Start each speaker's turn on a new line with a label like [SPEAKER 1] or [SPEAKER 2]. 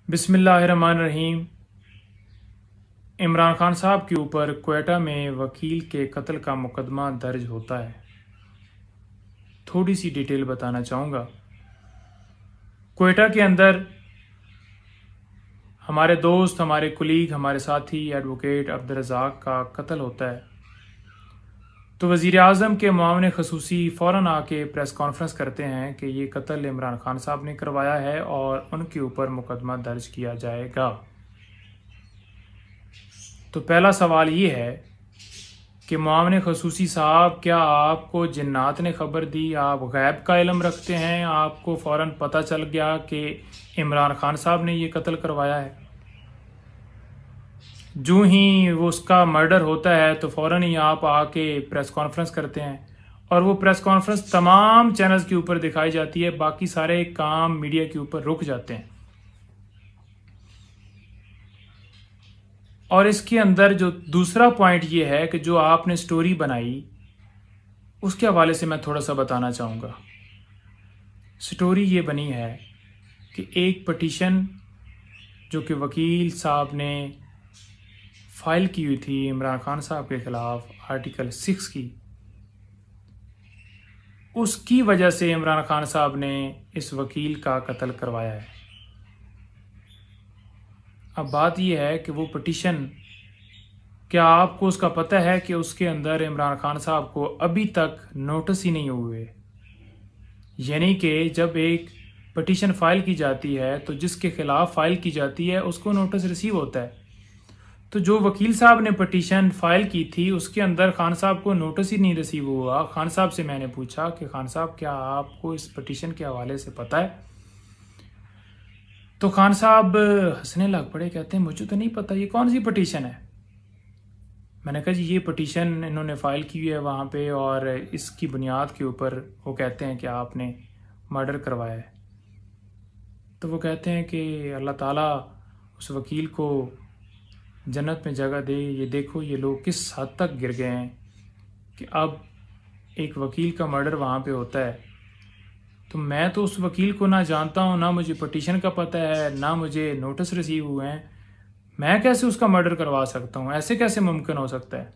[SPEAKER 1] बिस्मिल्लाहिर्रहमानिर्रहीम। इमरान खान साहब के ऊपर क्वेटा में वकील के कत्ल का मुकदमा दर्ज होता है। थोड़ी सी डिटेल बताना चाहूँगा। क्वेटा के अंदर हमारे दोस्त, हमारे कुलीग, हमारे साथी एडवोकेट अब्दुल रज़ाक का कत्ल होता है। तो वज़ीर आज़म के मुआविन ख़ुसूसी फ़ौरन आके प्रेस कॉन्फ्रेंस करते हैं कि ये कत्ल इमरान खान साहब ने करवाया है और उनके ऊपर मुकदमा दर्ज किया जाएगा। तो पहला सवाल ये है कि मुआविन ख़ुसूसी साहब, क्या आपको जिन्नात ने ख़बर दी? आप गैब का इल्म रखते हैं? आपको फ़ौरन पता चल गया कि इमरान खान साहब ने ये कत्ल करवाया है? जो ही वो उसका मर्डर होता है तो फ़ौरन ही आप आके प्रेस कॉन्फ्रेंस करते हैं और वो प्रेस कॉन्फ्रेंस तमाम चैनल्स के ऊपर दिखाई जाती है। बाकी सारे काम मीडिया के ऊपर रुक जाते हैं। और इसके अंदर जो दूसरा पॉइंट ये है कि जो आपने स्टोरी बनाई उसके हवाले से मैं थोड़ा सा बताना चाहूँगा। स्टोरी ये बनी है कि एक पटिशन जो कि वकील साहब ने फाइल की हुई थी इमरान खान साहब के ख़िलाफ़ आर्टिकल 6 की, उसकी वजह से इमरान खान साहब ने इस वकील का कत्ल करवाया है। अब बात यह है कि वो पटिशन, क्या आपको उसका पता है कि उसके अंदर इमरान खान साहब को अभी तक नोटिस ही नहीं हुए? यानी कि जब एक पटिशन फ़ाइल की जाती है तो जिसके ख़िलाफ़ फ़ाइल की जाती है उसको नोटिस रिसीव होता है। तो जो वकील साहब ने पटिशन फ़ाइल की थी उसके अंदर खान साहब को नोटिस ही नहीं रिसीव हुआ। खान साहब से मैंने पूछा कि खान साहब, क्या आपको इस पटिशन के हवाले से पता है? तो खान साहब हंसने लग पड़े, कहते हैं मुझे तो नहीं पता, ये कौन सी पटिशन है? मैंने कहा जी, ये पटिशन इन्होंने फ़ाइल की हुई है वहाँ पे और इसकी बुनियाद के ऊपर वो कहते हैं कि आपने मर्डर करवाया है। तो वो कहते हैं कि अल्लाह ताला उस वकील को जन्नत में जगह दे। ये देखो ये लोग किस हद तक गिर गए हैं कि अब एक वकील का मर्डर वहाँ पे होता है। तो मैं तो उस वकील को ना जानता हूँ, ना मुझे पटिशन का पता है, ना मुझे नोटिस रिसीव हुए हैं। मैं कैसे उसका मर्डर करवा सकता हूँ? ऐसे कैसे मुमकिन हो सकता है?